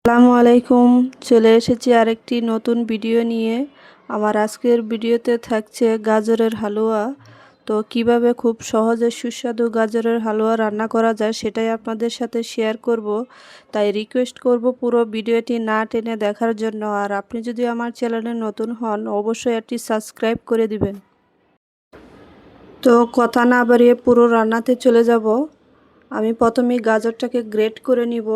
আসসালামু আলাইকুম। চলে এসেছি আরেকটি নতুন ভিডিও নিয়ে। আমার আজকের ভিডিওতে থাকছে গাজরের হালুয়া। তো কিভাবে খুব সহজে সুস্বাদু গাজরের হালুয়া রান্না করা যায় সেটাই আপনাদের সাথে শেয়ার করব। তাই রিকোয়েস্ট করব পুরো ভিডিওটি না টেনে দেখার জন্য। আর আপনি যদি আমার চ্যানেলে নতুন হন অবশ্যই এটি সাবস্ক্রাইব করে দিবেন। তো কথা না বাড়িয়ে পুরো রান্নাতে চলে যাব। আমি প্রথমেই গাজরটাকে গ্রেট করে নিব।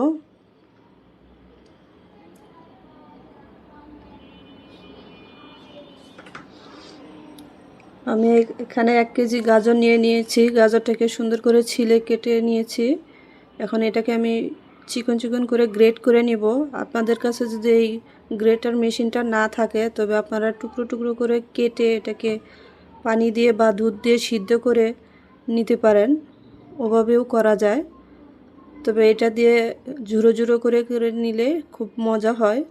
আমি এখানে 1 কেজি গাজর নিয়ে নিয়েছি। গাজরটাকে সুন্দর করে ছিলে কেটে নিয়েছি। এখন এটাকে আমি চিকন চিকন করে গ্রেট করে নিব। আপনাদের কাছে যদি এই গ্রেটার মেশিনটা না থাকে তবে আপনারা টুকরো টুকরো করে কেটে এটাকে পানি দিয়ে বা দুধ দিয়ে সিদ্ধ করে নিতে পারেন, ওভাবেও করা যায়। তবে এটা দিয়ে ঝুরো ঝুরো করে করে নিলে খুব মজা হয়।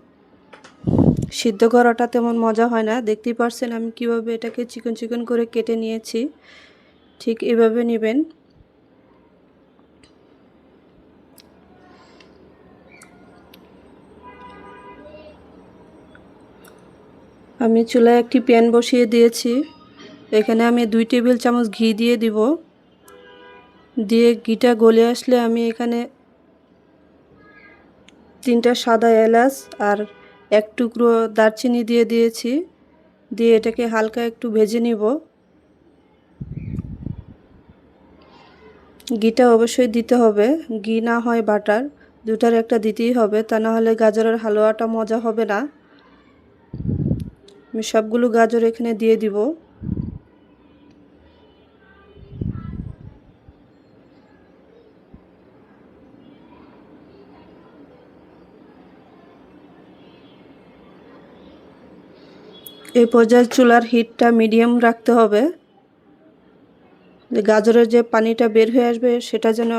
সিদ্ধ করাটা তেমন মজা হয় না। দেখতেই পারছেন আমি কিভাবে এটাকে চিকন চিকন করে কেটে নিয়েছি। ঠিক এভাবে নেবেন। আমি চুলায় একটি প্যান বসিয়ে দিয়েছি। এখানে আমি 2 টেবিল চামচ ঘি দিয়ে দিব। দিয়ে ঘিটা গলে আসলে আমি এখানে 3টা সাদা এলাচ আর 1 টুকরো দারচিনি দিয়ে দিয়েছি। দিয়ে এটাকে হালকা একটু ভেজে নিব। ঘিটা অবশ্যই দিতে হবে, ঘি না হয় বাটার, দুটার একটা দিতেই হবে, তা না হলে গাজরের হালুয়াটা মজা হবে না। আমি সবগুলো গাজর এখানে দিয়ে দিব। এই পর্যায়ে চুলার হিটটা মিডিয়াম রাখতে হবে। গাজরের যে পানিটা বের হয়ে আসবে সেটা যেন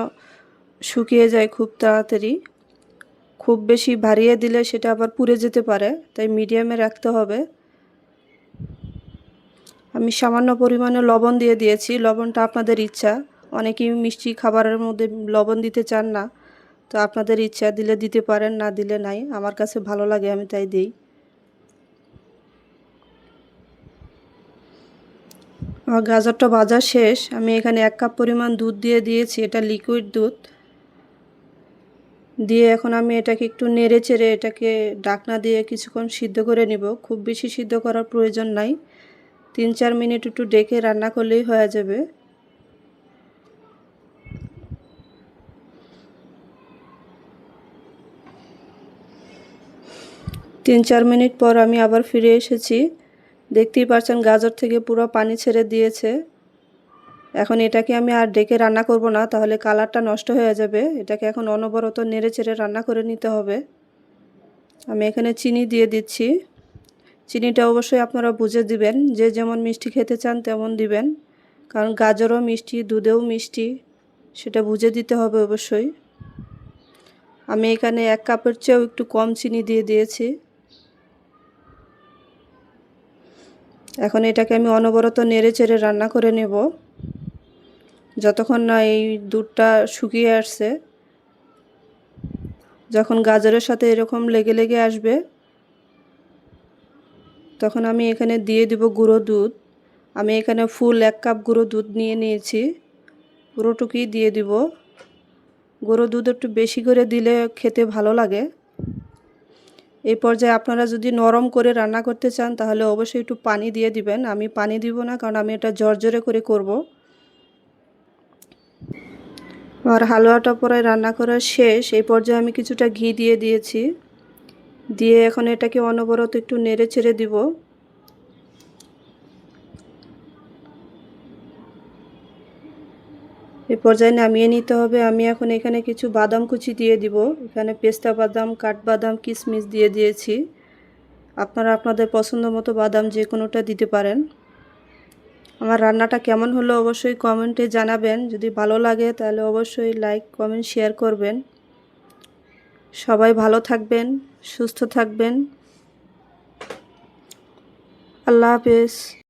শুকিয়ে যায় খুব তাড়াতাড়ি। খুব বেশি বাড়িয়ে দিলে সেটা আবার পুড়ে যেতে পারে, তাই মিডিয়ামে রাখতে হবে। আমি সামান্য পরিমাণে লবণ দিয়ে দিয়েছি। লবণটা আপনাদের ইচ্ছা। অনেকেই মিষ্টি খাবারের মধ্যে লবণ দিতে চান না, তো আপনাদের ইচ্ছা, দিলে দিতে পারেন, না দিলে নাই। আমার কাছে ভালো লাগে আমি তাই দিই। আমার গাজরটা ভাজা শেষ। আমি এখানে 1 কাপ পরিমাণ দুধ দিয়ে দিয়েছি, এটা লিকুইড দুধ। দিয়ে এখন আমি এটাকে একটু নেড়ে চেড়ে এটাকে ঢাকনা দিয়ে কিছুক্ষণ সিদ্ধ করে নিব। খুব বেশি সিদ্ধ করার প্রয়োজন নাই, 3-4 মিনিট একটু ডেকে রান্না করলেই হয়ে যাবে। তিন চার মিনিট পর আমি আবার ফিরে এসেছি। দেখতেই পাচ্ছেন গাজর থেকে পুরো পানি ছেড়ে দিয়েছে। এখন এটাকে আমি আর ডেকে রান্না করব না, তাহলে কালারটা নষ্ট হয়ে যাবে। এটাকে এখন অনবরত নেড়ে চেড়ে রান্না করে নিতে হবে। আমি এখানে চিনি দিয়ে দিচ্ছি। চিনিটা অবশ্যই আপনারা বুঝে দিবেন, যে যেমন মিষ্টি খেতে চান তেমন দিবেন, কারণ গাজরও মিষ্টি, দুধেও মিষ্টি, সেটা বুঝে দিতে হবে অবশ্যই। আমি এখানে 1 কাপের চেয়েও একটু কম চিনি দিয়ে দিয়েছি। এখন এটাকে আমি অনবরত নেড়ে চেড়ে রান্না করে নেব যতক্ষণ না এই দুধটা শুকিয়ে আসছে। যখন গাজরের সাথে এরকম লেগে লেগে আসবে তখন আমি এখানে দিয়ে দিব গুঁড়ো দুধ। আমি এখানে ফুল 1 কাপ গুঁড়ো দুধ নিয়ে নিয়েছি, পুরোটুকুই দিয়ে দিব। গুঁড়ো দুধ একটু বেশি করে দিলে খেতে ভালো লাগে। এই পর্যায়ে আপনারা যদি নরম করে রান্না করতে চান তাহলে অবশ্যই একটু পানি দিয়ে দিবেন। আমি পানি দিব না, কারণ আমি এটা জর্জরে করে করব। আর হালুয়াটা প্রায় রান্না করা শেষ। এই পর্যায়ে আমি কিছুটা ঘি দিয়ে দিয়েছি। দিয়ে এখন এটাকে অনবরত একটু নেড়ে ছেড়ে দিব। এই পর্যায়ে নামিয়ে নিতে হবে। আমি এখন এখানে কিছু বাদাম কুচি দিয়ে দিব। এখানে পেস্তা বাদাম, কাঠবাদাম, কিশমিশ দিয়ে দিয়েছি। আপনারা আপনাদের পছন্দ মতো বাদাম যে কোনোটা দিতে পারেন। আমার রান্নাটা কেমন হলো অবশ্যই কমেন্টে জানাবেন। যদি ভালো লাগে তাহলে অবশ্যই লাইক, কমেন্ট, শেয়ার করবেন। সবাই ভালো থাকবেন, সুস্থ থাকবেন। আল্লাহ হাফেজ।